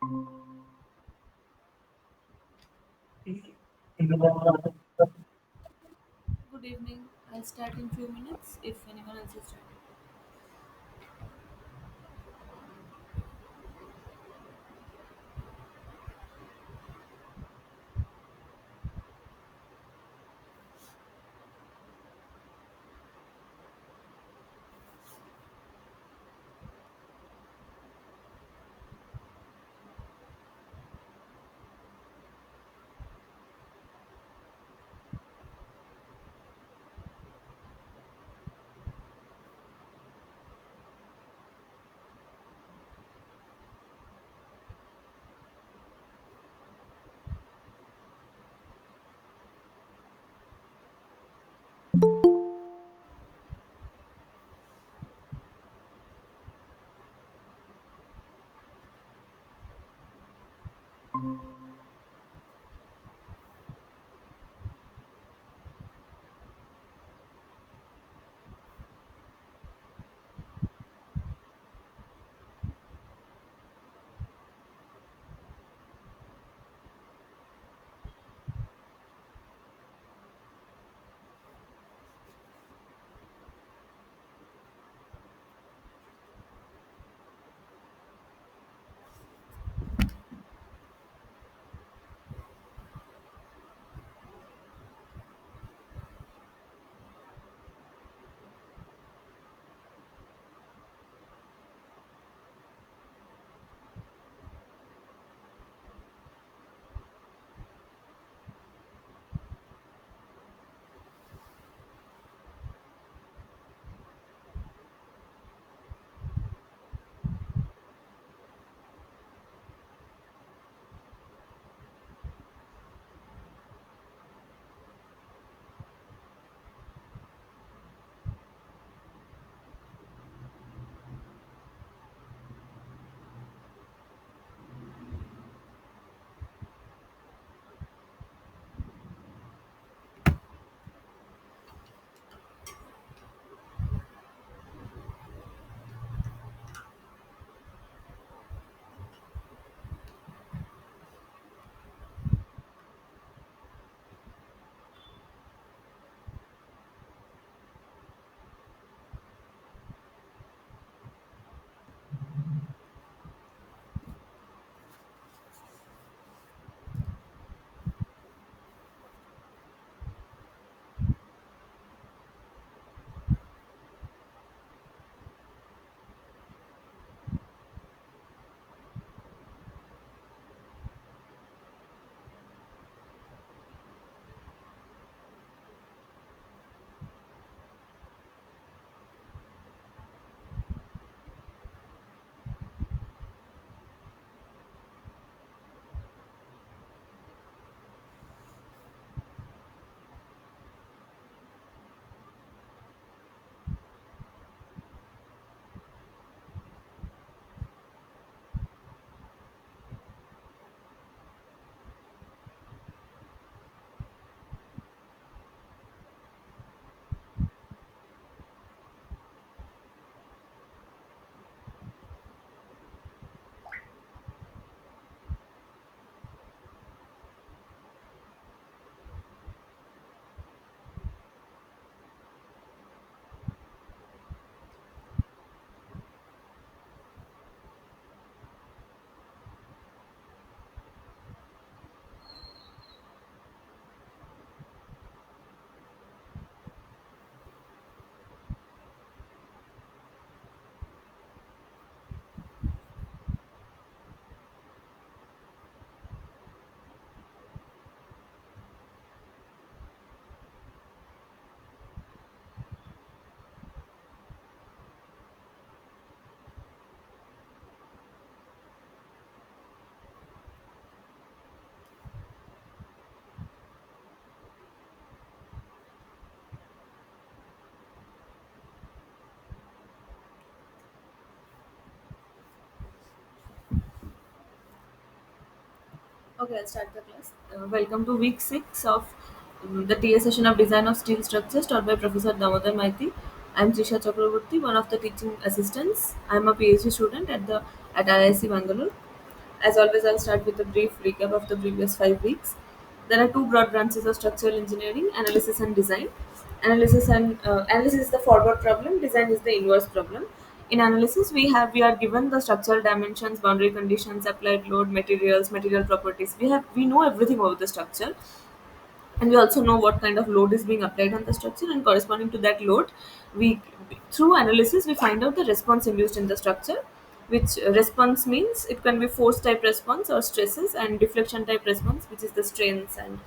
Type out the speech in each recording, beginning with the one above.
Good evening. I'll start in few minutes if anyone else is joining. Okay, I'll start the class. Welcome to week 6 of the TA session of Design of Steel Structures taught by Professor Damodar Maiti. I'm Trisha Chakraborty, one of the teaching assistants. I'm a PhD student at IIC Bangalore. As always, I'll start with a brief recap of the previous 5 weeks. There are two broad branches of structural engineering: analysis and design. Analysis is the forward problem. Design is the inverse problem. In analysis, we are given the structural dimensions, boundary conditions, applied load, materials, material properties. We know everything about the structure, and we also know what kind of load is being applied on the structure, and corresponding to that load, we through analysis we find out the response induced in the structure, which response means it can be force type response or stresses, and deflection type response, which is the strains and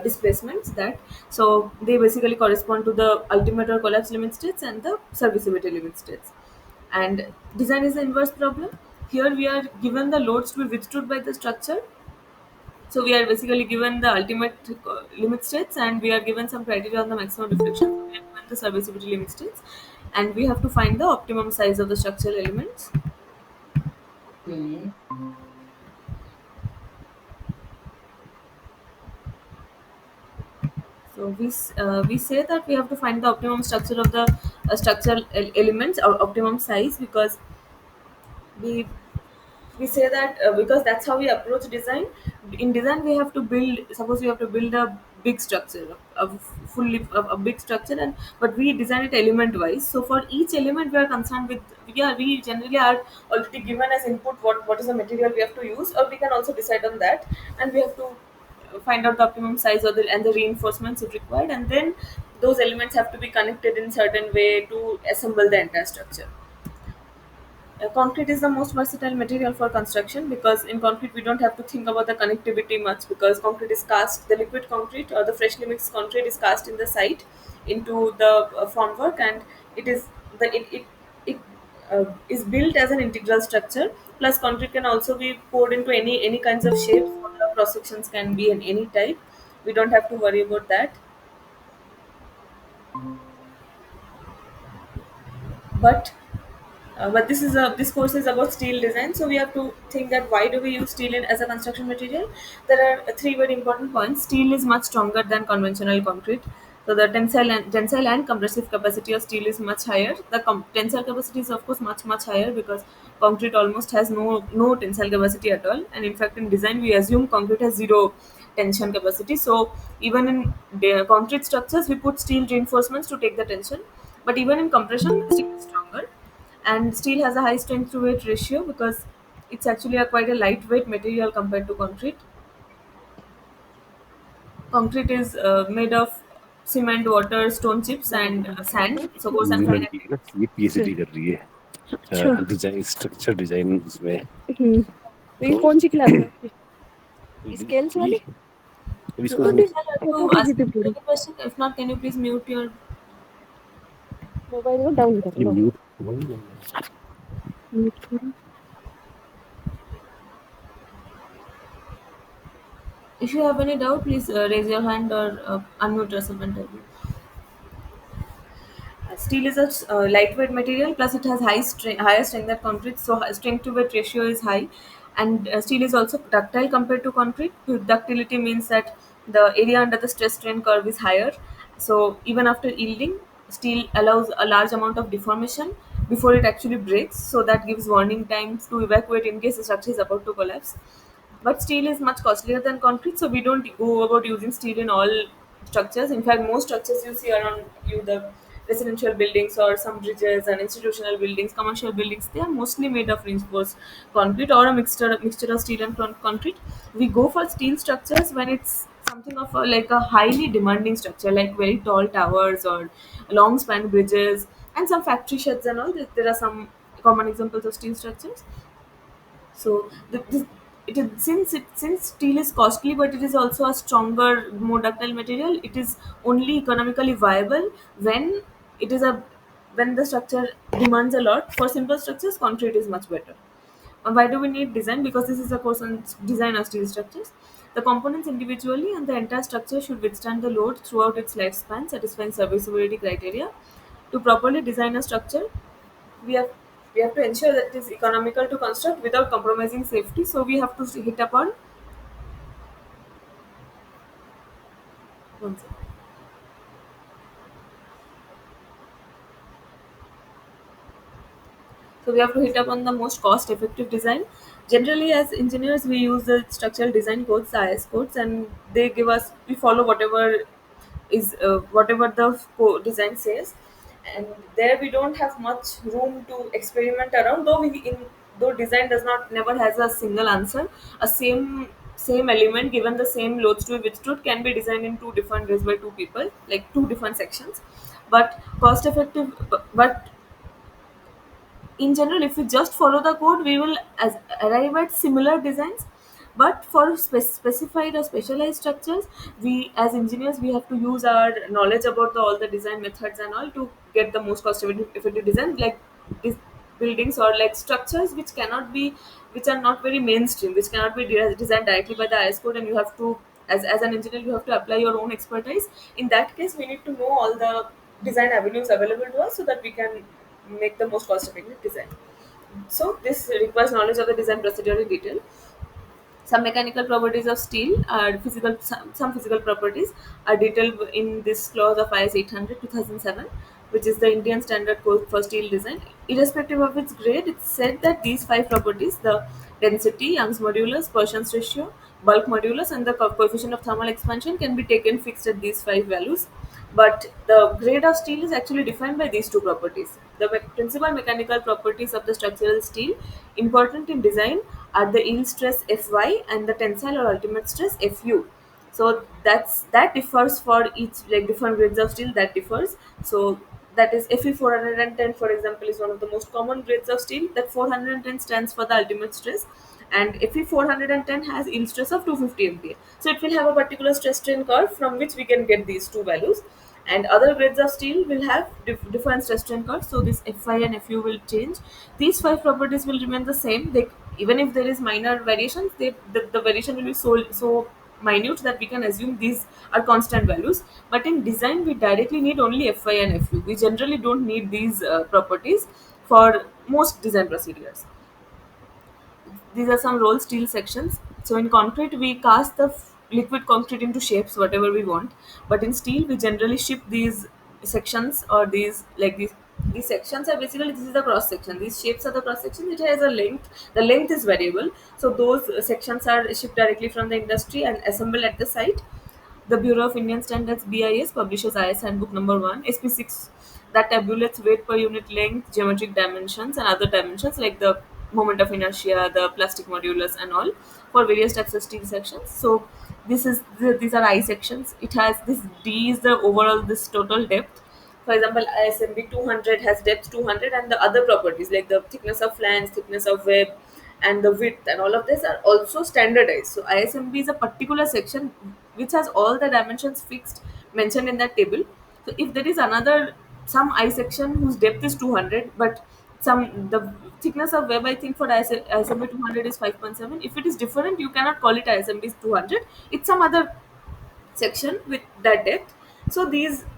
displacements. That so they basically correspond to the ultimate or collapse limit states and the serviceability limit states. And design is the inverse problem. Here we are given the loads to be withstood by the structure, so we are basically given the ultimate limit states, and we are given some criteria on the maximum deflection. So we are given the serviceability limit states, and we have to find the optimum size of the structural elements. So we say that we have to find the optimum structure of the structural elements or optimum size, because we we say that because that's how we approach design. In design we have to build, suppose we have to build a big structure, a big structure, and but we design it element wise. So for each element we are concerned with, yeah, we generally are already given as input what is the material we have to use, or we can also decide on that, and we have to find out the optimum size of and the reinforcements it required, and then those elements have to be connected in certain way to assemble the entire structure. Concrete is the most versatile material for construction, because in concrete we don't have to think about the connectivity much, because concrete is cast, the liquid concrete or the freshly mixed concrete is cast in the site into the formwork, and it is it is built as an integral structure. Plus concrete can also be poured into any kinds of shapes, or the cross sections can be in any type. We don't have to worry about that. But this course is about steel design, so we have to think that why do we use steel as a construction material. There are three very important points. Steel is much stronger than conventional concrete, so the tensile and compressive capacity of steel is much higher. The tensile capacity is of course much higher, because concrete almost has no tensile capacity at all, and in fact in design we assume concrete has zero tension capacity. So even in the concrete structures we put steel reinforcements to take the tension, but even in compression steel is stronger. And steel has a high strength to weight ratio, because it's actually quite a lightweight material compared to concrete. Concrete is made of cement, water, stone chips, and sand, so coarse and fine. लड़की है ना, ये PhD कर रही अच्छा। है design, structure design में। तो ये तो कौन सी क्लास है आपकी? स्केल्स ये वाली? अब इसको तो To फोटो ask खींची थी पूरी। any question, if not, can you please mute your. Mobile को डाउन कर लो। म्यूट म्यूट करो। If you have any doubt, please raise your hand or unmute yourself and tell me. Steel is a lightweight material, plus it has higher strength than concrete, so strength to weight ratio is high. And steel is also ductile compared to concrete. Ductility means that the area under the stress strain curve is higher. So even after yielding, steel allows a large amount of deformation before it actually breaks. So that gives warning times to evacuate in case the structure is about to collapse. But steel is much costlier than concrete, so we don't go about using steel in all structures. In fact, most structures you see around you, the residential buildings or some bridges and institutional buildings, commercial buildings, they are mostly made of reinforced concrete or a mixture of steel and concrete. We go for steel structures when it's something of like a highly demanding structure, like very tall towers or long span bridges and some factory sheds and all. There are some common examples of steel structures. So since steel is costly, but it is also a stronger, more ductile material. It is only economically viable when it is a when the structure demands a lot. For simple structures, concrete is much better. Why do we need design? Because this is a course on design of steel structures. The components individually and the entire structure should withstand the load throughout its lifespan, satisfying serviceability criteria. To properly design a structure, we have we have to ensure that it is economical to construct without compromising safety. So we have to hit upon one second. So we have to hit upon the most cost effective design. Generally, as engineers, we use the structural design codes, the IS codes, and they give us, we follow whatever the design says, and there we don't have much room to experiment around. Though design does not never has a single answer, a same element given the same loads to be withstood can be designed in two different ways by two people, like two different sections, but cost effective. But in general, if we just follow the code, we will arrive at similar designs. But for specified or specialized structures, we as engineers, we have to use our knowledge about all the design methods and all to get the most cost effective design, like these buildings or like structures which are not very mainstream, which cannot be designed directly by the IS code, and you have to, as an engineer, you have to apply your own expertise. In that case, we need to know all the design avenues available to us so that we can make the most cost effective design. So this requires knowledge of the design procedure in detail. Some mechanical properties of steel are some physical properties are detailed in this clause of IS 800 2007, which is the Indian standard code for steel design. Irrespective of its grade, it's said that these five properties, the density, Young's modulus, Pearson's ratio, bulk modulus, and the coefficient of thermal expansion, can be taken fixed at these five values. But the grade of steel is actually defined by these two properties. The principal mechanical properties of the structural steel important in design are the yield stress Fy and the tensile or ultimate stress Fu. So that differs for each, like different grades of steel, that differs. So that is Fe 410, for example, is one of the most common grades of steel. That 410 stands for the ultimate stress, and Fe 410 has yield stress of 250 MPa. So it will have a particular stress strain curve from which we can get these two values. And other grades of steel will have different stress strain curves. So this Fi and Fu will change. These five properties will remain the same. Even if there is minor variations, the variation will be so minute that we can assume these are constant values. But in design, we directly need only Fi and Fu. We generally don't need these properties for most design procedures. These are some rolled steel sections. So in concrete, we cast the liquid concrete into shapes whatever we want. But in steel, we generally ship these sections, or these sections are basically, this is the cross section. These shapes are the cross section. It has a length. The length is variable. So those sections are shipped directly from the industry and assembled at the site. The Bureau of Indian Standards (BIS) publishes IS Handbook Number 1 SP6 that tabulates weight per unit length, geometric dimensions, and other dimensions like the moment of inertia, the plastic modulus, and all for various types of steel sections. So these are I sections. It has this D is the overall this total depth. For example, ISMB 200 has depth 200, and the other properties like the thickness of flange, thickness of web, and the width, and all of this are also standardized. So ISMB is a particular section which has all the dimensions fixed mentioned in that table. So if there is another some I section whose depth is 200, but the thickness of web, I think for ISMB 200 is 5.7. If it is different, you cannot call it ISMB 200. It's some other section with that depth. So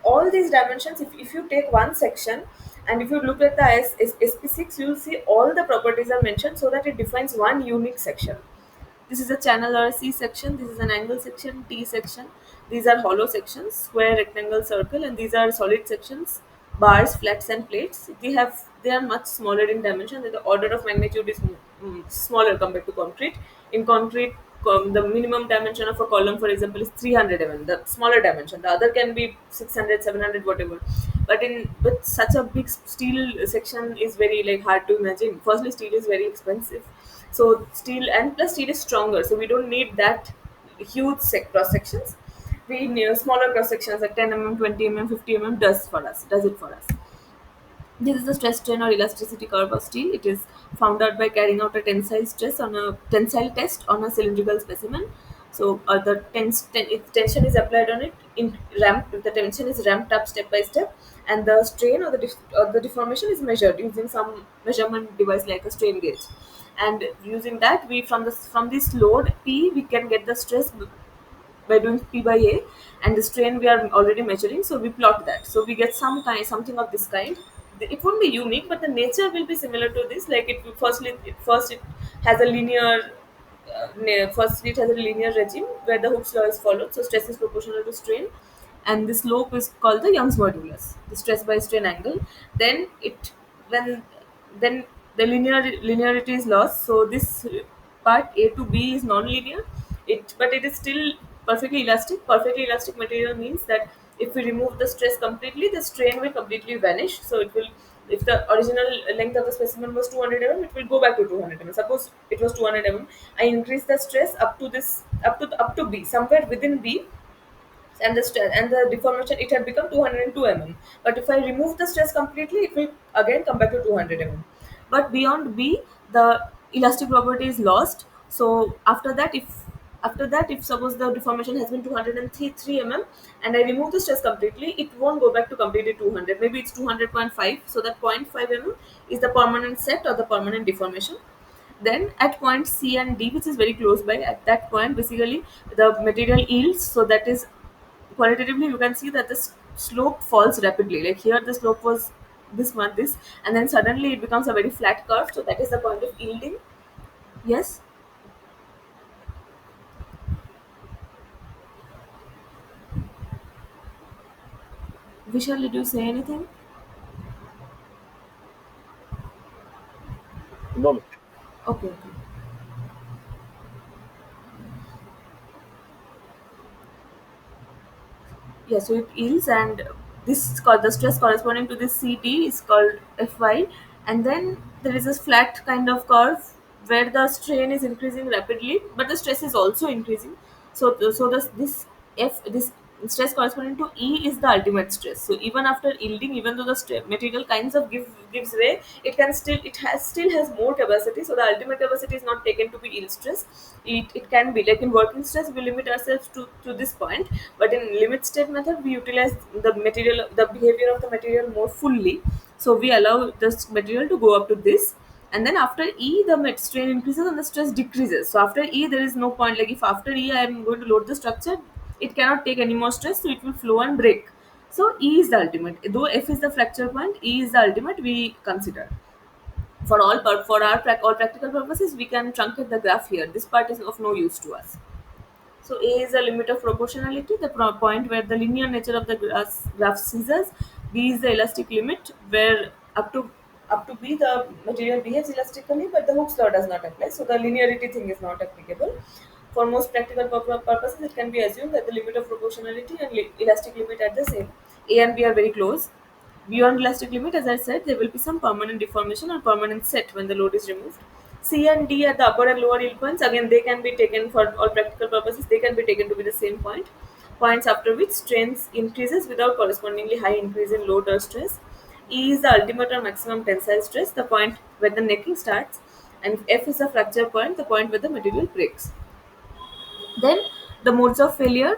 all these dimensions, if you take one section and if you look at the SP6, you will see all the properties are mentioned so that it defines one unique section. This is a channel or a C section. This is an angle section, T section. These are hollow sections, square, rectangle, circle, and these are solid sections, bars, flats, and plates. They are much smaller in dimension. The order of magnitude is smaller compared to concrete. In concrete, the minimum dimension of a column, for example, is 300 mm. The smaller dimension. The other can be 600, 700, whatever. But such a big steel section is very like hard to imagine. Firstly, steel is very expensive, so steel, and plus steel is stronger, so we don't need that huge cross sections. We need smaller cross sections like 10 mm, 20 mm, 50 mm does it for us. This is the stress strain or elasticity curve of steel. It is found out by carrying out a tensile test on a cylindrical specimen. So if tension is applied on it, the tension is ramped up step by step, and the strain or the deformation is measured using some measurement device like a strain gauge. And using that, we from this load P, we can get the stress by doing P by A, and the strain we are already measuring, so we plot that. So we get something of this kind. It won't be unique, but the nature will be similar to this. Like first it has a linear. Firstly, it has a linear regime where the Hooke's law is followed. So stress is proportional to strain, and the slope is called the Young's modulus, the stress by strain angle. Then when then the linearity is lost. So this part A to B is non-linear, but it is still perfectly elastic. Perfectly elastic material means that if we remove the stress completely, the strain will completely vanish. So it will, if the original length of the specimen was 200 mm, it will go back to 200 mm. Suppose it was 200 mm, I increase the stress up to this, up to B, somewhere within B, and the stress and the deformation, it had become 202 mm. But if I remove the stress completely, it will again come back to 200 mm. But beyond B, the elastic property is lost. So after that, if suppose the deformation has been 203 mm and I remove the stress completely, it won't go back to completely 200. Maybe it's 200.5. So that 0.5 mm is the permanent set or the permanent deformation. Then at point C and D, which is very close by, at that point basically the material yields. So that is, qualitatively you can see that the slope falls rapidly. Like here the slope was this one, this, and then suddenly it becomes a very flat curve. So that is the point of yielding. Yes, Vishal, did you say anything? No. Okay, okay. Yeah, so it yields, and this is called the stress corresponding to this CD is called Fy, and then there is a flat kind of curve where the strain is increasing rapidly, but the stress is also increasing. This this stress corresponding to E is the ultimate stress. So even after yielding, even though the material kinds of gives way, it still has more capacity. So the ultimate capacity is not taken to be yield stress. It can be like in working stress, we limit ourselves to this point, but in limit state method we utilize the behavior of the material more fully. So we allow this material to go up to this, and then after E the strain increases and the stress decreases. So after E there is no point, like if after E I am going to load the structure, it cannot take any more stress, so it will flow and break. So E is the ultimate. Though F is the fracture point, E is the ultimate we consider. For all practical purposes, we can truncate the graph here. This part is of no use to us. So A is a limit of proportionality, the point where the linear nature of the graph ceases. B is the elastic limit, where up to B the material behaves elastically, but the Hooke's law does not apply. So the linearity thing is not applicable. For most practical purposes, it can be assumed that the limit of proportionality and elastic limit are the same. A and B are very close. Beyond elastic limit, as I said, there will be some permanent deformation or permanent set when the load is removed. C and D at the upper and lower yield points, again, they can be taken for all practical purposes, they can be taken to be the same point. Points after which strains increases without correspondingly high increase in load or stress. E is the ultimate or maximum tensile stress, the point where the necking starts, and F is the fracture point, the point where the material breaks. Then the modes of failure,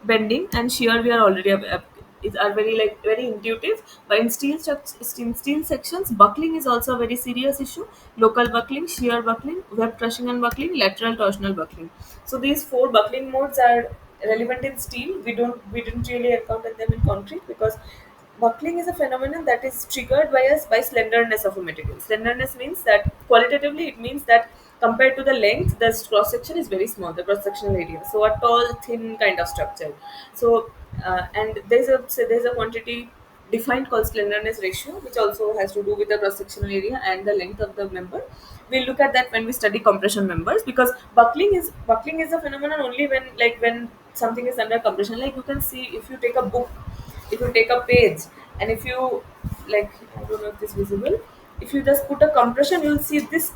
bending and shear, we are already are very like very intuitive. But in in steel sections, buckling is also a very serious issue. Local buckling, shear buckling, web crushing and buckling, lateral torsional buckling. So these four buckling modes are relevant in steel. We didn't really encounter them in concrete because buckling is a phenomenon that is triggered by us by slenderness of a material. Slenderness means that qualitatively it means that compared to the length, the cross section is very small, the cross sectional area. So a tall, thin kind of structure. So and there's a quantity defined called slenderness ratio, which also has to do with the cross sectional area and the length of the member. We'll look at that when we study compression members, because buckling is a phenomenon only when something is under compression. Like you can see, if you take a book, if you take a page, and if you, like, I don't know if this is visible, if you just put a compression, you'll see this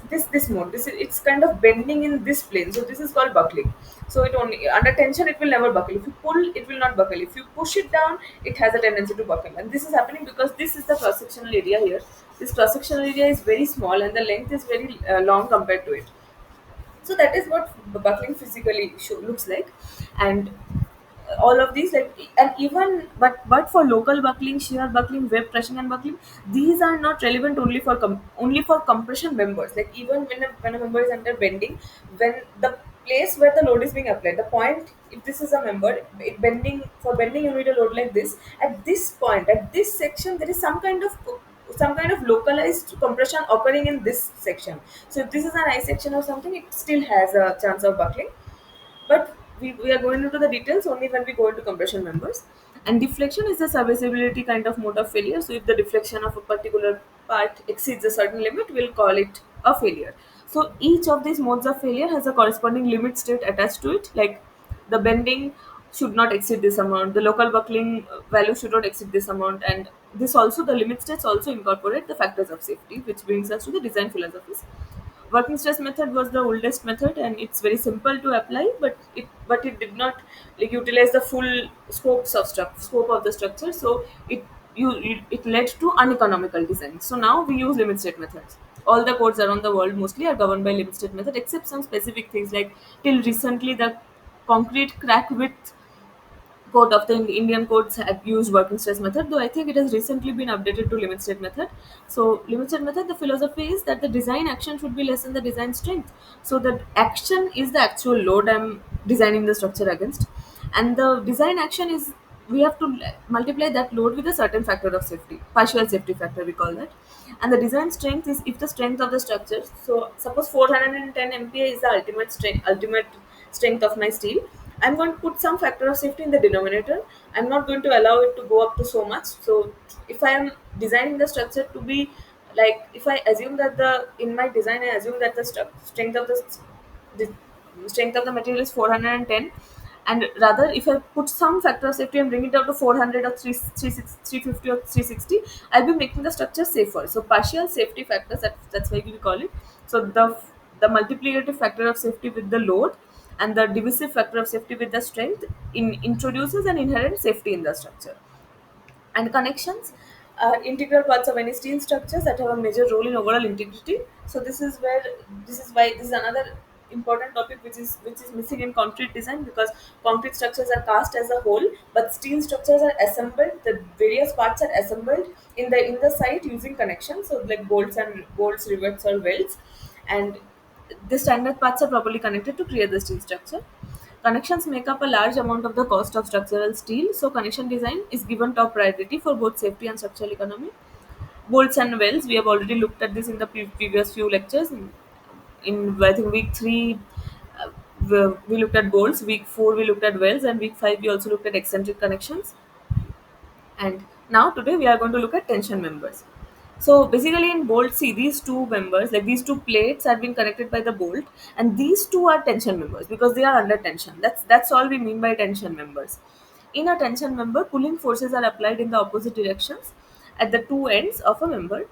mode. It's kind of bending in this plane, so this is called buckling. So it only under tension it will never buckle. If you pull, it will not buckle. If you push it down, it has a tendency to buckle, and this is happening because this is the cross sectional area here. This cross sectional area is very small and the length is very long compared to it. So that is what buckling physically looks like. And all of these, like, and even but for local buckling, shear buckling, web crushing and buckling, these are not relevant only for only for compression members. Like even when a member is under bending, when the place where the load is being applied, the point, if this is a member, for bending you need a load like this. At this point, at this section, there is some kind of localized compression occurring in this section. So if this is an I section or something, it still has a chance of buckling. But we are going into the details only when we go into compression members. And deflection is a serviceability kind of mode of failure. So if the deflection of a particular part exceeds a certain limit, we'll call it a failure. So each of these modes of failure has a corresponding limit state attached to it. Like the bending should not exceed this amount, the local buckling value should not exceed this amount, and this also, the limit states also incorporate the factors of safety, which brings us to the design philosophies. Working stress method was the oldest method, and it's very simple to apply, but it did not like utilize the full scope of the structure. So it led to uneconomical design. So now we use limit state methods. All the codes around the world mostly are governed by limit state method, except some specific things, like till recently the concrete crack width code of the Indian codes had used working stress method, though I think it has recently been updated to limit state method. So limit state method, the philosophy is that the design action should be less than the design strength. So the action is the actual load I'm designing the structure against, and the design action is, we have to multiply that load with a certain factor of safety, partial safety factor we call that. And the design strength is if the strength of the structure. So suppose 410 MPa is the ultimate strength of my steel. I'm going to put some factor of safety in the denominator. I'm not going to allow it to go up to so much. So if I am designing the structure to be like, if I assume that the in my design I assume that the strength of the material is 410, and rather if I put some factor of safety and bring it down to 400 or 350 or 360, I'll be making the structure safer. So partial safety factors, that's why we call it. So the multiplicative factor of safety with the load and the divisive factor of safety with the strength introduces an inherent safety in the structure. And connections are integral parts of any steel structures that have a major role in overall integrity. So this is another important topic which is missing in concrete design, because concrete structures are cast as a whole, but steel structures are assembled. The various parts are assembled in the site using connections, so like bolts, rivets, or welds, and the standard parts are properly connected to create the steel structure. Connections make up a large amount of the cost of structural steel, so connection design is given top priority for both safety and structural economy. Bolts and wells, we have already looked at this in the previous few lectures. In I think week 3, we looked at bolts, week 4 we looked at wells, and week 5 we also looked at eccentric connections. And now today we are going to look at tension members. So basically in bolt, see these two members, like these two plates are being connected by the bolt, and these two are tension members because they are under tension. That's all we mean by tension members. In a tension member, pulling forces are applied in the opposite directions at the two ends of a member.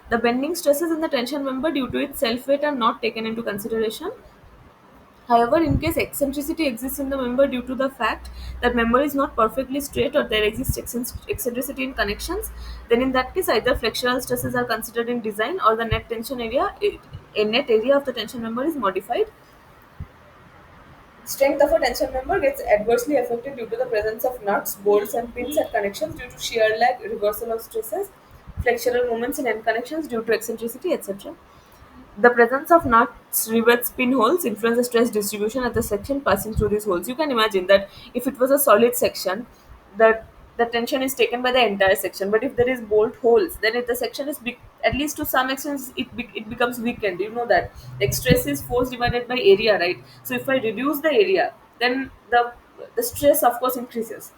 The bending stresses in the tension member due to its self weight are not taken into consideration. However, in case eccentricity exists in the member due to the fact that member is not perfectly straight or there exists eccentricity in connections, then in that case either flexural stresses are considered in design, or the net tension area, a net area of the tension member is modified. Strength of a tension member gets adversely affected due to the presence of nuts, bolts, and pins at connections due to shear lag, reversal of stresses, flexural moments in end connections due to eccentricity, etc. The presence of nuts, rivets, pinholes influence the stress distribution at the section passing through these holes. You can imagine that if it was a solid section, that the tension is taken by the entire section. But if there is bolt holes, then if the section is big, at least to some extent, it becomes weakened. You know that like stress is force divided by area, right? So if I reduce the area, then the stress of course increases,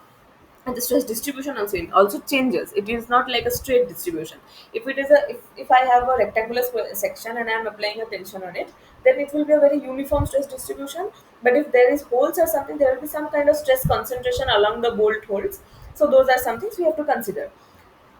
and the stress distribution also changes. It is not like a straight distribution. If it is if I have a rectangular section and I am applying a tension on it, then it will be a very uniform stress distribution. But if there is holes or something, there will be some kind of stress concentration along the bolt holes. So those are some things we have to consider.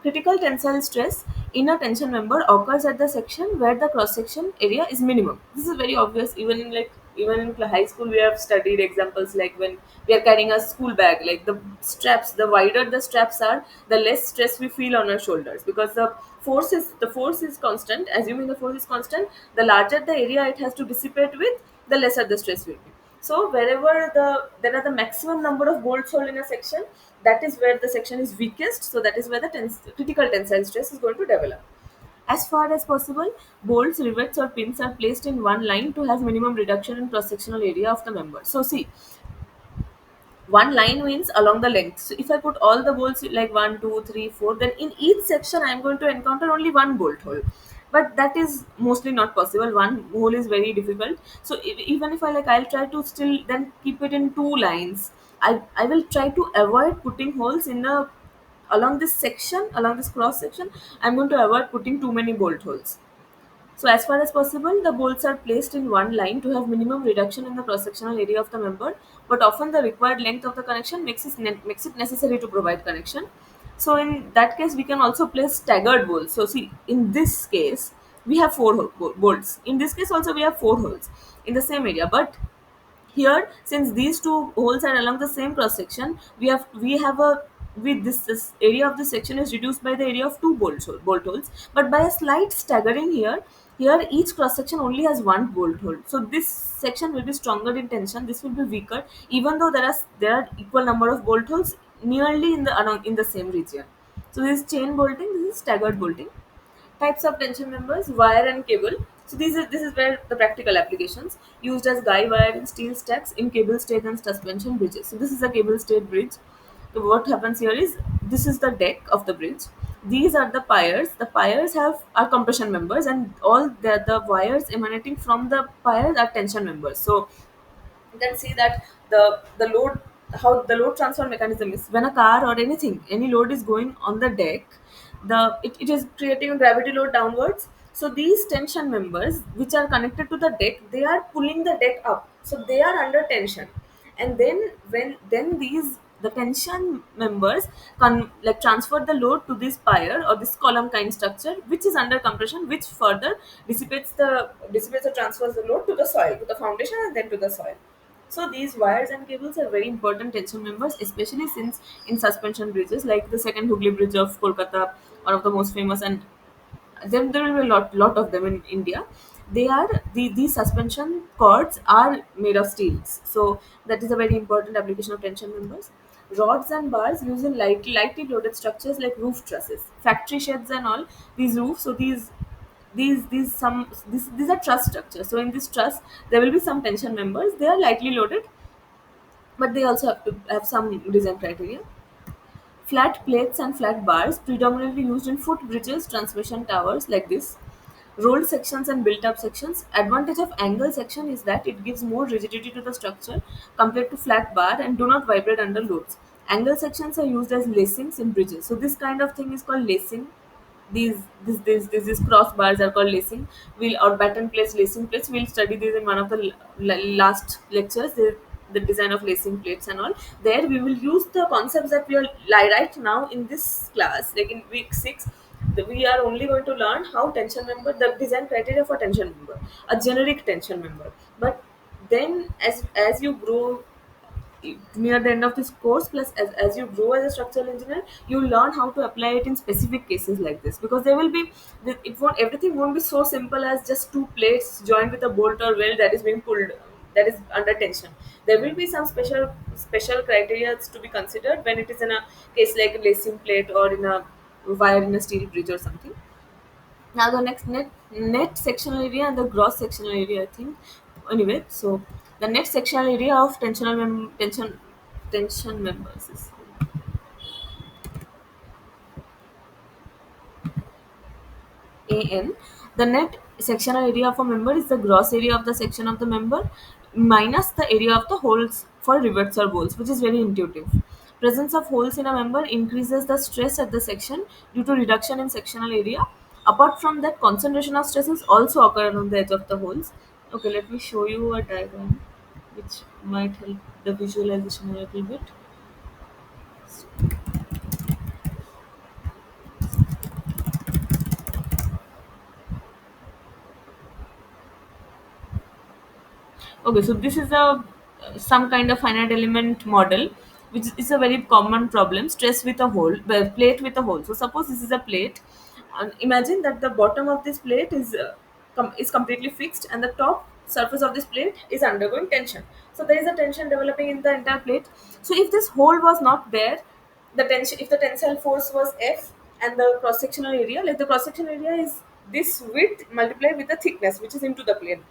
Critical tensile stress in a tension member occurs at the section where the cross section area is minimum. This is very obvious. Even in high school, we have studied examples like when we are carrying a school bag. Like the straps, the wider the straps are, the less stress we feel on our shoulders, because the force is constant. Assuming the force is constant, the larger the area it has to dissipate with, the lesser the stress will be. So wherever there are the maximum number of bolts hole in a section, that is where the section is weakest. So that is where the critical tensile stress is going to develop. As far as possible, bolts, rivets, or pins are placed in one line to have minimum reduction in cross-sectional area of the member. So see, one line means along the length. So if I put all the bolts like 1, 2, 3, 4, then in each section I am going to encounter only one bolt hole. But that is mostly not possible. One hole is very difficult. So even if I'll try to still then keep it in two lines, I will try to avoid putting holes in a along this section, along this cross section. I'm going to avoid putting too many bolt holes. So as far as possible, the bolts are placed in one line to have minimum reduction in the cross-sectional area of the member, but often the required length of the connection makes it necessary to provide connection. So in that case, we can also place staggered bolts. So see, in this case, we have bolts. In this case also, we have four holes in the same area, but here, since these two holes are along the same cross section, we have a with this area of the section is reduced by the area of two bolt holes, but by a slight staggering here each cross section only has one bolt hole. So this section will be stronger in tension. This will be weaker, even though there are equal number of bolt holes nearly in the same region. So this is chain bolting. This is staggered bolting. Types of tension members: wire and cable. So this is where the practical applications used as guy wire in steel stacks in cable stayed and suspension bridges. So this is a cable stayed bridge. So what happens here is, this is the deck of the bridge. These are the piers. The piers are compression members, and all the wires emanating from the piers are tension members. So you can see that the load, how the load transfer mechanism is: when a car or any load is going on the deck, it is creating a gravity load downwards. So these tension members which are connected to the deck, they are pulling the deck up, so they are under tension. And then these the tension members like transfer the load to this pier or this column kind structure, which is under compression, which further dissipates or transfers the load to the soil, to the foundation, and then to the soil. So these wires and cables are very important tension members, especially since in suspension bridges like the second Hooghly Bridge of Kolkata, one of the most famous, and there will be a lot of them in India. These suspension cords are made of steels, so that is a very important application of tension members. Rods and bars used in lightly loaded structures like roof trusses, factory sheds, and all these roofs. So these are truss structures. So in this truss, there will be some tension members. They are lightly loaded, but they also have to have some design criteria. Flat plates and flat bars, predominantly used in footbridges, transmission towers like this. Rolled sections and built-up sections. Advantage of angle section is that it gives more rigidity to the structure compared to flat bar and do not vibrate under loads. Angle sections are used as lacings in bridges. So this kind of thing is called lacing. These crossbars are called lacing. We'll or batten plates, lacing plates. We'll study these in one of the last lectures. The design of lacing plates and all. There we will use the concepts that we are right now in this class, like in week 6. We are only going to learn how tension member, the design criteria for tension member, a generic tension member. But then, as you grow near the end of this course, plus as you grow as a structural engineer, you learn how to apply it in specific cases like this, because there will be it won't everything won't be so simple as just two plates joined with a bolt or weld that is being pulled, that is under tension. There will be some special criteria to be considered when it is in a case like a lacing plate or in a wire in a steel bridge or something. Now the next net sectional area and the gross sectional area, I think. Anyway, so the net sectional area of tension members is AN. The net sectional area of a member is the gross area of the section of the member minus the area of the holes for rivets or bolts, which is very intuitive. Presence of holes in a member increases the stress at the section due to reduction in sectional area. Apart from that, concentration of stresses also occur on the edge of the holes. Okay, let me show you a diagram which might help the visualization a little bit. Okay, so this is a some kind of finite element model, which is a very common problem. Stress with a hole, well, plate with a hole. So suppose this is a plate, and imagine that the bottom of this plate is completely fixed, and the top surface of this plate is undergoing tension. So there is a tension developing in the entire plate. So if this hole was not there, if the tensile force was F, and the cross sectional area, like the cross sectional area is this width multiplied with the thickness which is into the plane,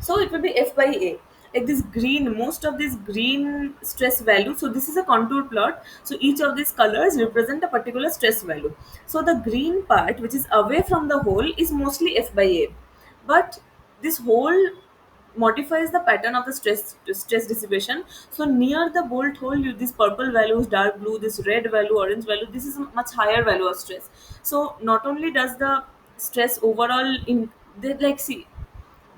so it will be F by A. Like this green, most of this green stress value. So this is a contour plot. So each of these colors represent a particular stress value. So the green part, which is away from the hole, is mostly F by A. But this whole modifies the pattern of the stress dissipation. So near the bolt hole, you this purple value is dark blue, this red value, orange value, this is a much higher value of stress. So not only does the stress overall in they like see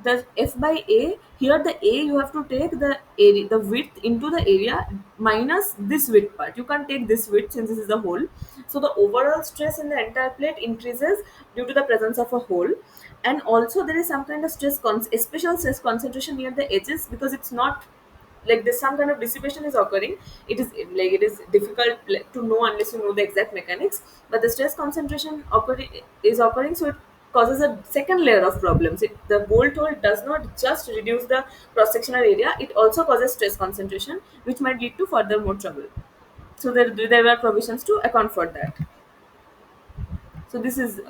the f by a, here the a you have to take the area, the width into the area minus this width part. You can't take this width since this is the hole. So the overall stress in the entire plate increases due to the presence of a hole. And also there is some kind of special stress concentration near the edges, because it's not like there's some kind of dissipation is occurring. It is difficult to know unless you know the exact mechanics, but the stress concentration is occurring, so it causes a second layer of problems. The bolt hole does not just reduce the cross sectional area, it also causes stress concentration, which might lead to further more trouble. So there were provisions to account for that. So this is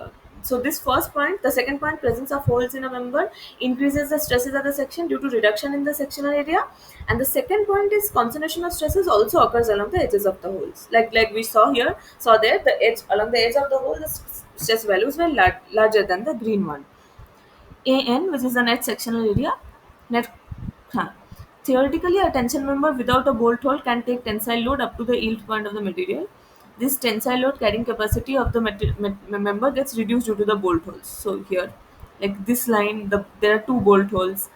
so this first point. The second point, presence of holes in a member increases the stresses at the section due to reduction in the sectional area. And the second point is concentration of stresses also occurs along the edges of the holes. Like we saw there, the edge along the edge of the hole, the stress values were larger than the green one. AN, which is the net sectional area, net. Huh. Theoretically, a tension member without a bolt hole can take tensile load up to the yield point of the material. This tensile load carrying capacity of the member gets reduced due to the bolt holes. So here, like this line, there are two bolt holes.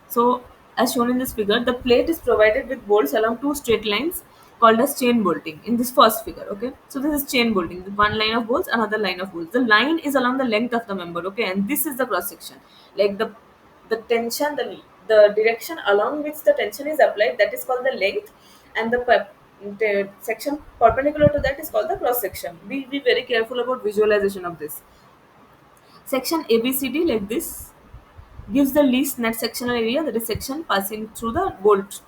So, as shown in this figure, the plate is provided with bolts along two straight lines called as chain bolting in this first figure. Okay, so this is chain bolting. One line of bolts, another line of bolts. The line is along the length of the member. Okay, and this is the cross section. Like the tension, the direction along which the tension is applied, that is called the length, and the section perpendicular to that is called the cross section. Be very careful about visualization of this. Section ABCD like this gives the least net sectional area, that is section passing through the bolt.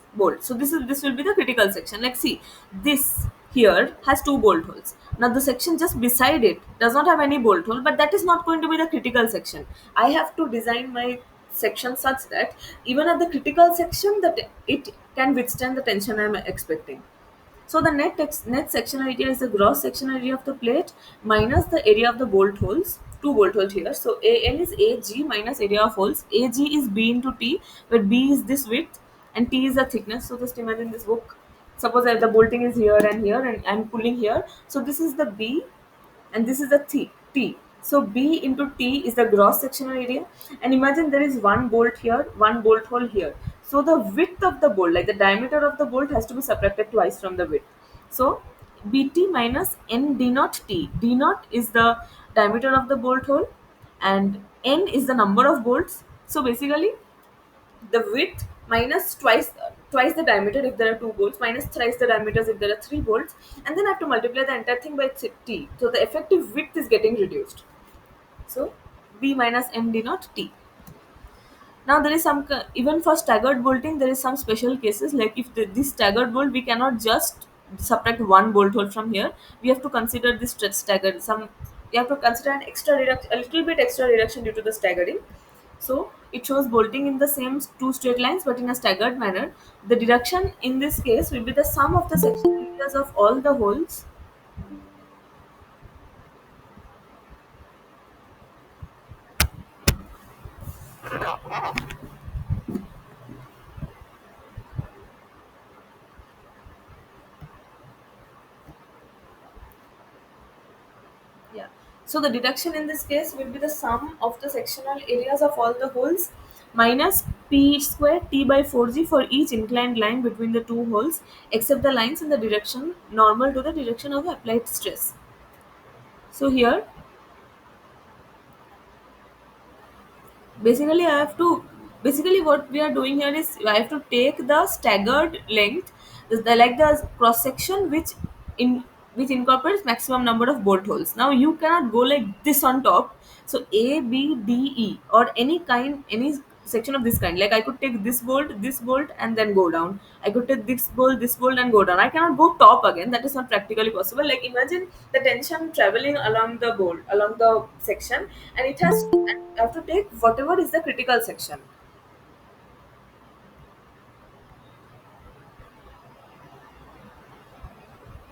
So this will be the critical section. Like see, this here has two bolt holes. Now the section just beside it does not have any bolt hole, but that is not going to be the critical section. I have to design my section such that even at the critical section that it can withstand the tension I am expecting. So the net sectional area is the gross sectional area of the plate minus the area of the bolt holes. Two bolt holes here. So AN is AG minus area of holes. AG is B into T, where B is this width and T is the thickness. So just imagine this book. Suppose that the bolting is here and I'm pulling here. So this is the B and this is the T. So B into T is the gross sectional area, and imagine there is one bolt here, one bolt hole here. So the width of the bolt, like the diameter of the bolt, has to be subtracted twice from the width. So BT minus N D naught T. D naught is the diameter of the bolt hole, and N is the number of bolts. So basically, the width minus twice the diameter if there are two bolts, minus thrice the diameters if there are three bolts, and then I have to multiply the entire thing by t. So the effective width is getting reduced. So b minus m d naught t. Now there is even for staggered bolting there is some special cases, like if this staggered bolt, we cannot just subtract one bolt hole from here. We have to consider this staggered some. We have to consider an extra reduction, a little bit extra reduction due to the staggering. So it shows bolting in the same two straight lines but in a staggered manner. The deduction in this case will be the sum of the section areas of all the holes. Yeah. So the deduction in this case will be the sum of the sectional areas of all the holes minus p square t by 4g for each inclined line between the two holes, except the lines in the direction normal to the direction of applied stress. So here basically what we are doing here is I have to take the staggered length, like the cross section in which incorporates maximum number of bolt holes. Now you cannot go like this on top. So A, B, D, E, or any section of this kind. Like I could take this bolt, and then go down. I could take this bolt, and go down. I cannot go top again. That is not practically possible. Like imagine the tension traveling along the bolt, along the section, and and I have to take whatever is the critical section.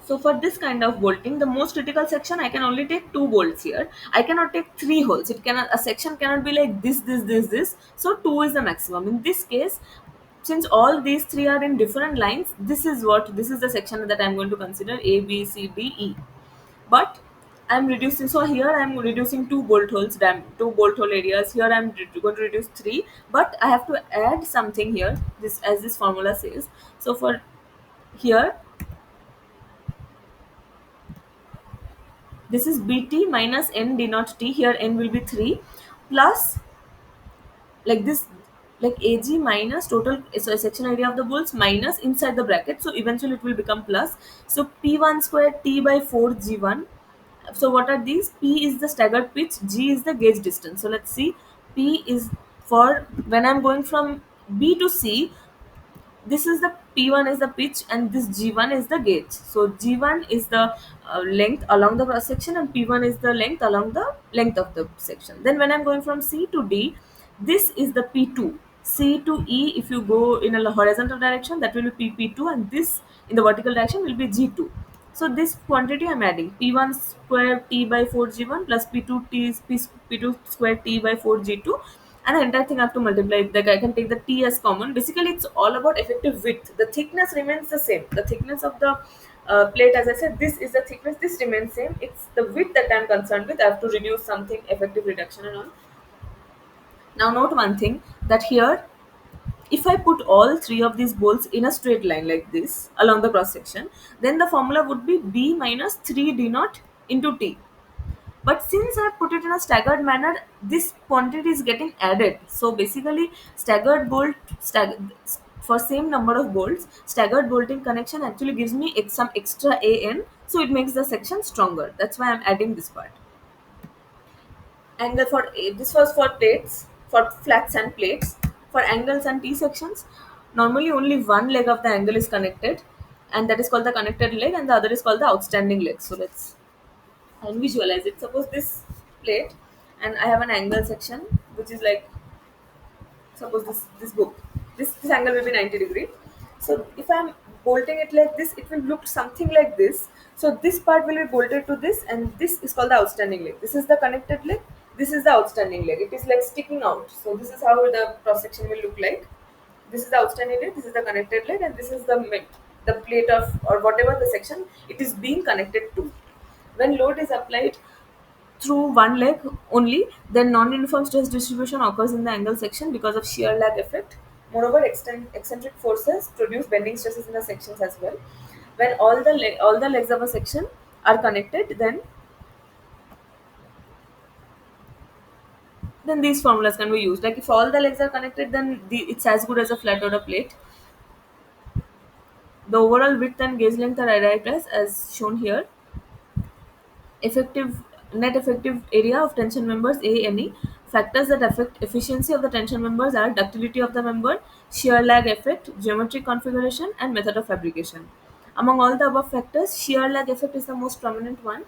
So for this kind of bolting, the most critical section, I can only take 2 bolts here. I cannot take 3 holes. It cannot, a section cannot be like this. So 2 is the maximum. In this case, since all these three are in different lines, this is the section that I'm going to consider A, B, C, D, E. But I'm reducing, so here I'm reducing 2 bolt holes, 2 bolt hole areas. Here I'm going to reduce 3, but I have to add something here. This, as this formula says. So for here, this is bt minus n d naught t. Here n will be 3 plus, like this, like ag minus total, so section area of the bolts minus inside the bracket, so eventually it will become plus. So p1 square t by 4 g1. So what are these? P is the staggered pitch, G is the gauge distance. So let's see. P is for when I'm going from B to C, this is the P1 is the pitch and this G1 is the gauge. So G1 is the length along the cross section and P1 is the length along the length of the section. Then when I'm going from C to D, this is the P2. C to E, if you go in a horizontal direction, that will be PP2, and this in the vertical direction will be G2. So this quantity I'm adding P1 square T by 4 G1 plus P2 T is P2 square T by 4 G2, and the entire thing I have to multiply. Like I can take the T as common. Basically, it's all about effective width. The thickness remains the same. The thickness of the plate, as I said, this is the thickness. This remains same. It's the width that I'm concerned with. I have to reduce something, effective reduction and all. Now note one thing, that here, if I put all three of these bolts in a straight line like this along the cross section, then the formula would be B minus 3 D naught into T. But since I put it in a staggered manner, this quantity is getting added. So basically, staggered bolt, for same number of bolts, staggered bolting connection actually gives me some extra AN, so it makes the section stronger. That's why I'm adding this part. Angle for this was for plates, for flats and plates. For angles and T sections, normally only one leg of the angle is connected, and that is called the connected leg, and the other is called the outstanding leg. So let's and visualize it. Suppose this plate, and I have an angle section which is like, suppose this book. This angle will be 90 degree. So if I'm bolting it like this, it will look something like this. So this part will be bolted to this, and this is called the outstanding leg. This is the connected leg. This is the outstanding leg. It is like sticking out. So this is how the cross section will look like. This is the outstanding leg. This is the connected leg, and this is the plate of, or whatever the section it is being connected to. When load is applied through one leg only, then non-uniform stress distribution occurs in the angle section because of shear lag effect. Moreover, eccentric forces produce bending stresses in the sections as well. When all the legs of a section are connected, then these formulas can be used. Like if all the legs are connected, then it's as good as a flat or a plate. The overall width and gauge length are arrived as shown here. Effective net effective area of tension members ANE. Factors that affect efficiency of the tension members are ductility of the member, shear lag effect, geometric configuration, and method of fabrication. Among all the above factors, shear lag effect is the most prominent one.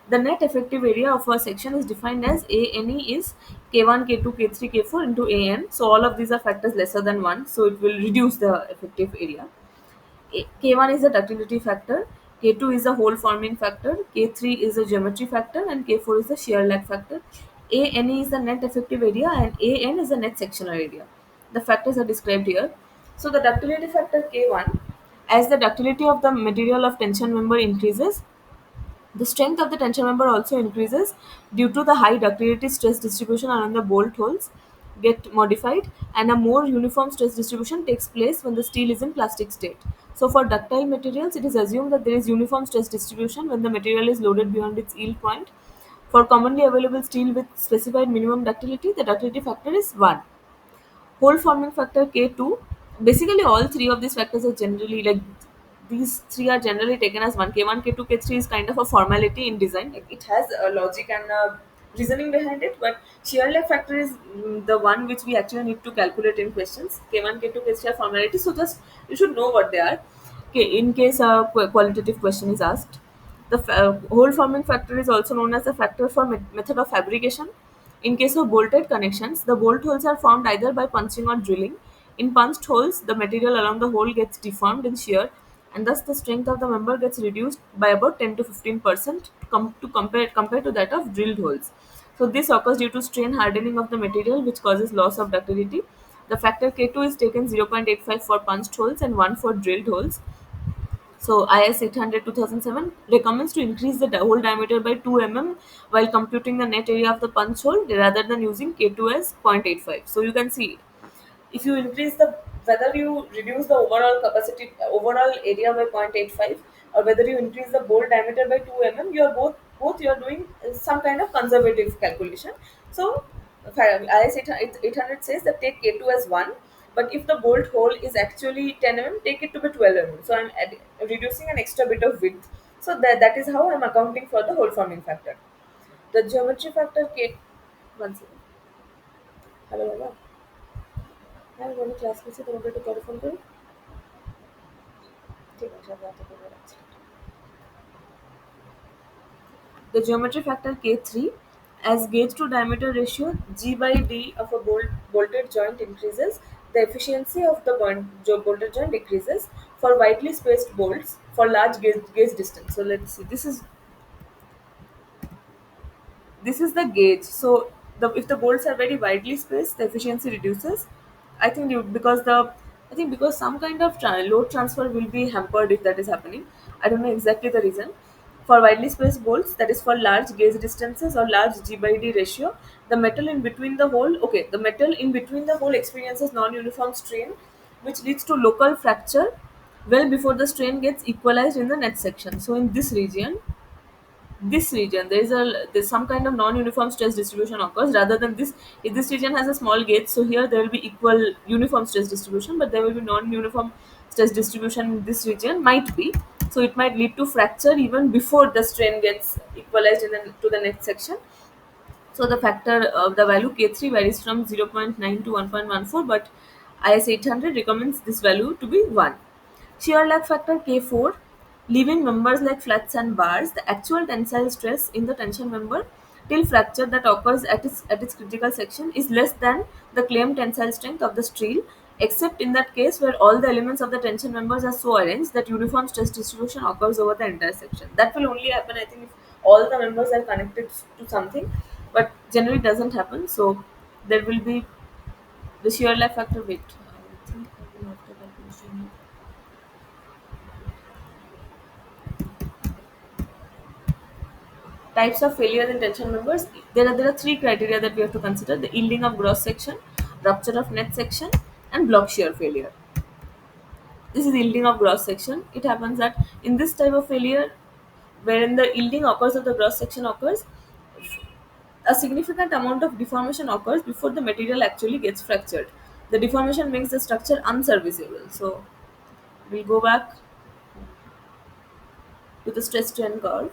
The net effective area of a section is defined as ANE is K1, K2, K3, K4 into AN. So all of these are factors lesser than 1, so it will reduce the effective area. K1 is the ductility factor, K2 is the hole forming factor, K3 is the geometry factor, and K4 is the shear lag factor. ANE is the net effective area and AN is the net sectional area. The factors are described here. So the ductility factor K1, as the ductility of the material of tension member increases, the strength of the tension member also increases due to the high ductility stress distribution around the bolt holes get modified, and a more uniform stress distribution takes place when the steel is in plastic state. So for ductile materials, it is assumed that there is uniform stress distribution when the material is loaded beyond its yield point. For commonly available steel with specified minimum ductility, the ductility factor is 1. Hole forming factor K2. Basically, all three of these factors are generally like, these three are generally taken as one. K1, K2, K3 is kind of a formality in design. Like it has a logic and a reasoning behind it, but shear lag factor is the one which we actually need to calculate in questions. K1, K2, K3 are formality, so just you should know what they are. Okay, in case a qualitative question is asked. The hole forming factor is also known as the factor for method of fabrication. In case of bolted connections, the bolt holes are formed either by punching or drilling. In punched holes, the material along the hole gets deformed in shear and thus the strength of the member gets reduced by about 10 to 15% to compare to that of drilled holes. So this occurs due to strain hardening of the material, which causes loss of ductility. The factor K2 is taken 0.85 for punched holes and 1 for drilled holes. So IS 800 2007 recommends to increase the hole diameter by 2 mm while computing the net area of the punch hole rather than using K2 as 0.85. So you can see, if you increase the, whether you reduce the overall capacity, overall area by 0.85, or whether you increase the bolt diameter by 2 mm, you are both you are doing some kind of conservative calculation. So IS 800 says that take K2 as 1, but if the bolt hole is actually 10 mm, take it to be 12 mm. So I'm reducing an extra bit of width. So that is how I'm accounting for the hole forming factor. The geometry factor K, one second. Hello, hello. I'm going to class में से तो बेटे telephone करूँ ठीक है शायद बात करूँ The geometry factor K3, as gauge to diameter ratio G by D of a bolted joint increases, the efficiency of the bolted joint decreases for widely spaced bolts for large gauge distance. So let's see. This is the gauge. So if the bolts are very widely spaced, the efficiency reduces. I think because some kind of load transfer will be hampered if that is happening. I don't know exactly the reason. For widely spaced bolts, that is for large gauge distances or large G by D ratio, the metal in between the hole, okay, the metal in between the hole experiences non-uniform strain, which leads to local fracture well before the strain gets equalized in the net section. So in this region there's some kind of non-uniform stress distribution occurs rather than this. If this region has a small gauge, so here there will be equal uniform stress distribution, but there will be non-uniform stress distribution in this region, might be. So it might lead to fracture even before the strain gets equalized to the next section. So the value K3 varies from 0.9 to 1.14, but IS 800 recommends this value to be 1. Shear lag factor K4, leaving members like flats and bars, the actual tensile stress in the tension member till fracture that occurs at its critical section is less than the claimed tensile strength of the steel, except in that case where all the elements of the tension members are so arranged that uniform stress distribution occurs over the entire section. That will only happen, I think, if all the members are connected to something, but generally doesn't happen. So there will be the shear lag factor. Wait, I think I will have to calculation. Types of failure in tension members. There are three criteria that we have to consider: the yielding of gross section, rupture of net section, and block shear failure. This is yielding of gross section. It happens that in this type of failure, wherein the yielding occurs of the gross section occurs, a significant amount of deformation occurs before the material actually gets fractured. The deformation makes the structure unserviceable. So we'll go back to the stress strain curve.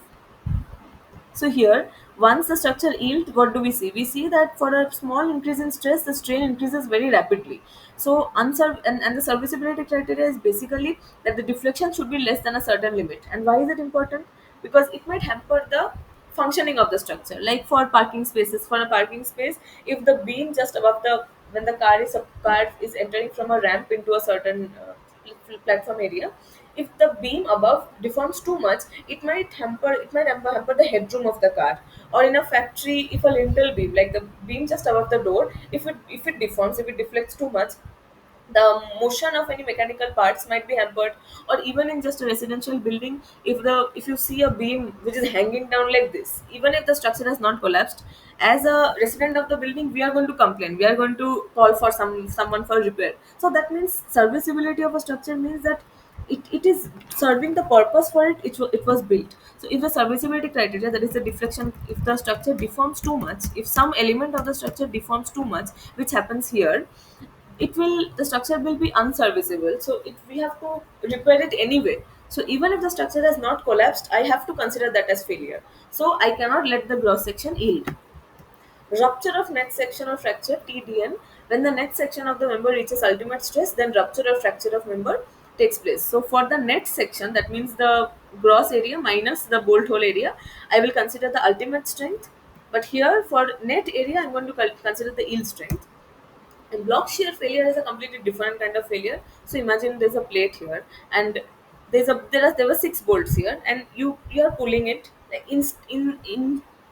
So here, once the structure yields, what do we see? We see that for a small increase in stress, the strain increases very rapidly. So and the serviceability criteria is basically that the deflection should be less than a certain limit. And why is it important? Because it might hamper the functioning of the structure. Like for parking spaces, for a parking space, if the beam just above the when the car is entering from a ramp into a certain platform area, if the beam above deforms too much, it might hamper the headroom of the car. Or in a factory, if a lintel beam, like the beam just above the door, if it deflects too much, the motion of any mechanical parts might be hampered. Or even in just a residential building, if you see a beam which is hanging down like this, even if the structure has not collapsed, as a resident of the building, we are going to complain, we are going to call for someone for repair. So that means serviceability of a structure means that it is serving the purpose for it was built. So if the serviceability criteria, that is the deflection, if the structure deforms too much, if some element of the structure deforms too much, which happens here, the structure will be unserviceable. So we have to repair it anyway. So even if the structure has not collapsed, I have to consider that as failure. So I cannot let the gross section yield. Rupture of net section or fracture TDN, when the net section of the member reaches ultimate stress, then rupture or fracture of member takes place. So for the net section, that means the gross area minus the bolt hole area, I will consider the ultimate strength. But here for net area, I'm going to consider the yield strength. And block shear failure is a completely different kind of failure. So imagine there's a plate here, and There were six bolts here, and you are pulling it, like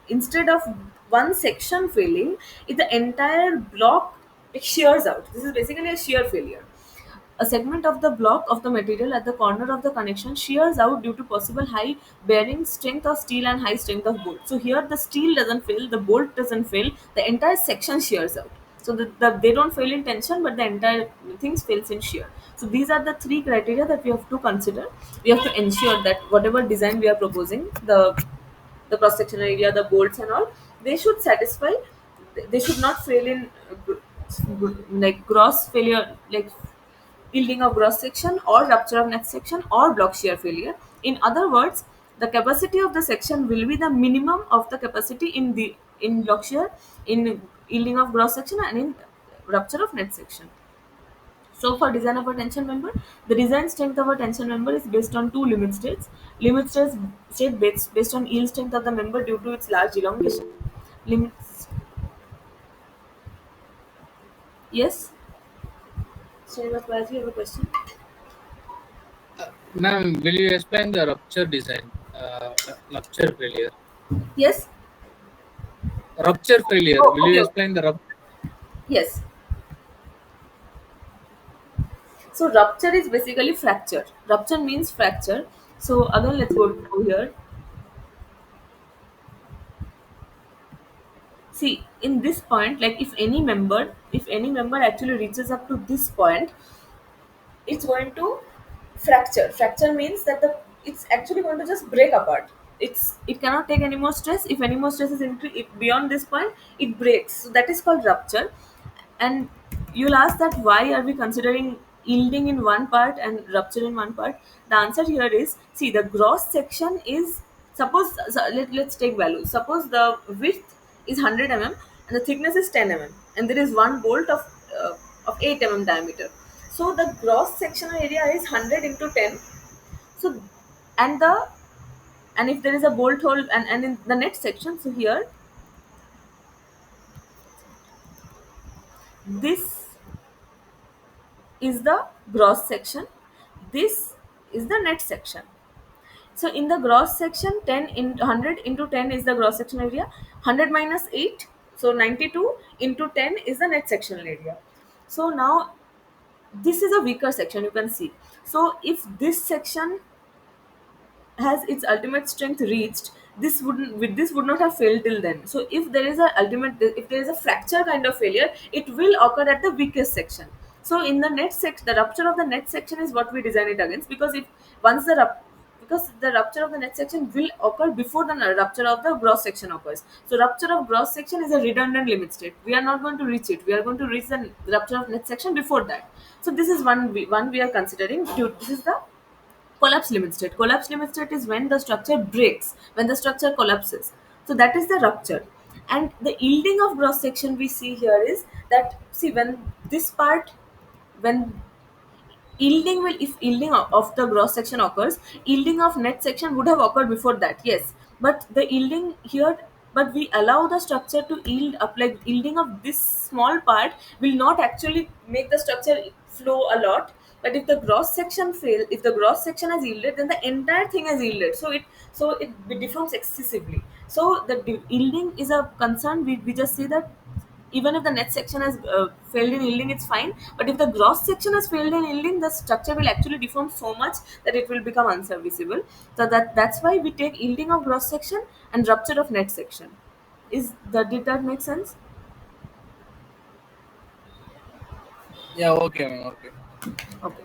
instead of one section failing, the entire block, like, shears out. This is basically a shear failure. A segment of the block of the material at the corner of the connection shears out due to possible high bearing strength of steel and high strength of bolt. So here the steel doesn't fail, the bolt doesn't fail, the entire section shears out. So they don't fail in tension, but the entire things fails in shear. So these are the three criteria that we have to consider. We have to ensure that whatever design we are proposing, the cross sectional area, the bolts and all, they should satisfy. They should not fail in like gross failure, like yielding of gross section or rupture of net section or block shear failure. In other words, the capacity of the section will be the minimum of the capacity in block shear, in yielding of gross section, and in rupture of net section. So for design of a tension member, the design strength of a tension member is based on two limit states. Limit states state based on yield strength of the member due to its large elongation. Limits. Yes. Srinivas Balaji, you have a question? Ma'am, will you explain the rupture design? Rupture failure. Yes. Rupture failure. Oh, Will you okay. explain the rupture? Yes. So rupture is basically fracture. Rupture means fracture. So again, let's go to here. See, in this point, like if any member actually reaches up to this point, it's going to fracture. Fracture means that it's actually going to just break apart. It cannot take any more stress. If any more stress is beyond this point, it breaks. So that is called rupture. And you'll ask that why are we considering yielding in one part and rupture in one part? The answer here is, see, the gross section is, let's take value. Suppose the width is 100 mm and the thickness is 10 mm, and there is one bolt of 8 mm diameter. So the gross sectional area is 100 into 10. So and the and if there is a bolt hole, and in the net section, so here this is the gross section, this is the net section. So in the gross section, 10 in 100 into 10 is the gross sectional area. 100 minus 8, so 92 into 10 is the net sectional area. So now this is a weaker section, you can see. So if this section has its ultimate strength reached, this would not have failed till then. So if there is a fracture kind of failure, it will occur at the weakest section. So in the net section, the rupture of the net section is what we design it against, because if once the rup- because the rupture of the net section will occur before the rupture of the gross section occurs. So rupture of gross section is a redundant limit state. We are not going to reach it. We are going to reach the rupture of net section before that. So this is one we are considering. This is the collapse limit state. Collapse limit state is when the structure breaks, when the structure collapses. So that is the rupture. And the yielding of cross section we see here is that, see, when yielding will if yielding of the gross section occurs, yielding of net section would have occurred before that, yes. But the yielding here, but we allow the structure to yield up, like yielding of this small part will not actually make the structure flow a lot. But if the gross section if the gross section has yielded, then the entire thing has yielded, so it deforms excessively. So the yielding is a concern. We just say that even if the net section has failed in yielding, it's fine. But if the gross section has failed in yielding, the structure will actually deform so much that it will become unserviceable. So that's why we take yielding of gross section and rupture of net section. Did that make sense? Yeah, okay, ma'am. Okay. Okay.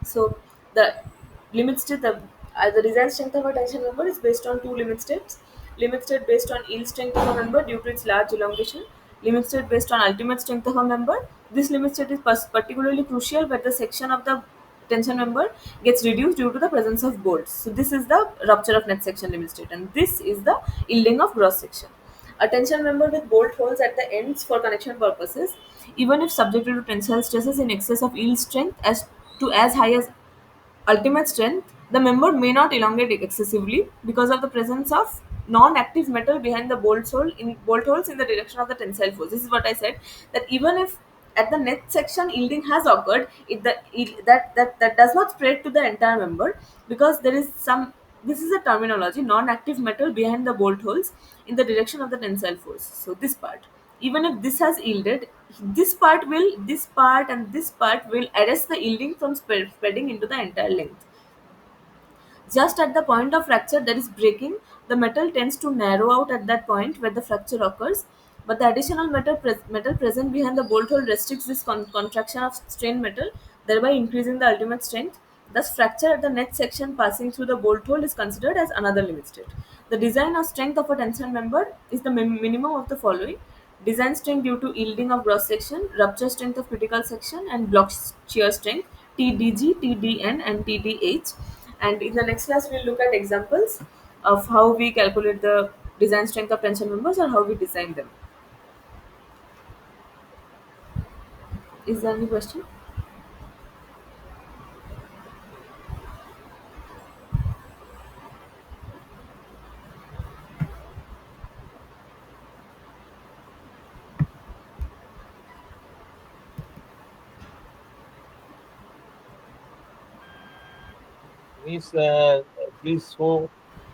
So the limit state, the design strength of a tension member is based on two limit states. Limit state based on yield strength of a member due to its large elongation. Limit state based on ultimate strength of a member. This limit state is particularly crucial where the section of the tension member gets reduced due to the presence of bolts. So this is the rupture of net section limit state, and this is the yielding of gross section. A tension member with bolt holes at the ends for connection purposes, even if subjected to tensile stresses in excess of yield strength as high as ultimate strength, The member may not elongate excessively because of the presence of non-active metal behind the bolt holes in the direction of the tensile force. This is what I said, that even if at the neck section yielding has occurred, that does not spread to the entire member, because there is some, this is a terminology, non-active metal behind the bolt holes in the direction of the tensile force. So this part, even if this has yielded, this part and this part will arrest the yielding from spreading into the entire length. Just at the point of fracture, that is breaking, the metal tends to narrow out at that point where the fracture occurs, but the additional metal present behind the bolt hole restricts this contraction of strained metal, thereby increasing the ultimate strength. Thus, fracture at the neck section passing through the bolt hole is considered as another limit state. The design or strength of a tensile member is the minimum of the following: design strength due to yielding of gross section, rupture strength of critical section, and block shear strength TDG, TDN, and TDH. And in the next class, we'll look at examples of how we calculate the design strength of tension members or how we design them. Is there any question? Miss, please show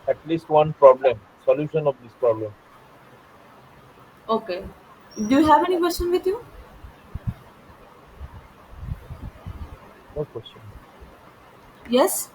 at least one problem, solution of this problem. Okay. Do you have any question with you? No question. Yes?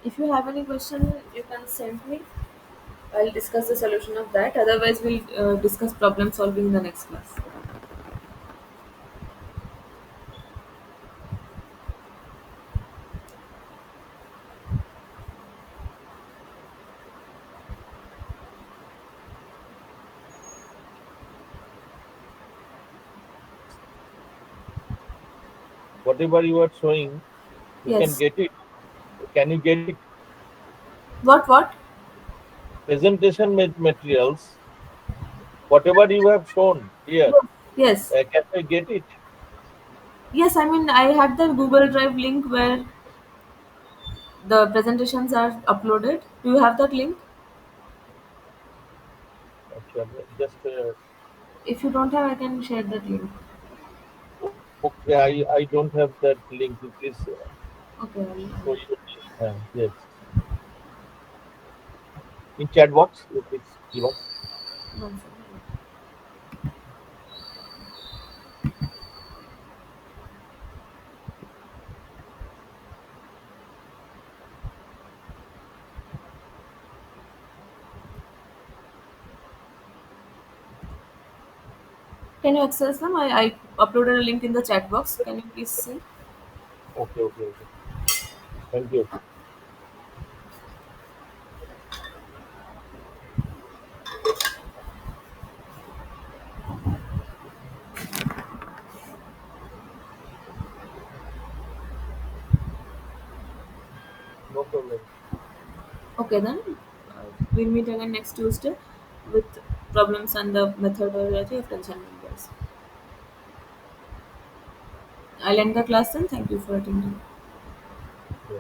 If you have any question, you can send me. I'll discuss the solution of that. Otherwise, we'll discuss problem solving in the next class. Whatever you are showing, you can Yes. get it. Can you get it? What? Presentation materials, whatever you have shown here, Yes. can I get it? Yes, I mean, I had the Google Drive link where the presentations are uploaded. Do you have that link? Actually, just If you don't have, I can share that link. okay. I don't have that link. You please Okay. show your link. Yes, in chat box. You please give us. One second. Can you access them? I uploaded a link in the chat box. Can you please see? Okay, okay, okay. Thank you. No problem. Okay, then we'll meet again next Tuesday with problems and the methodology of tension members. I'll end the class then. Thank you for attending. Yeah.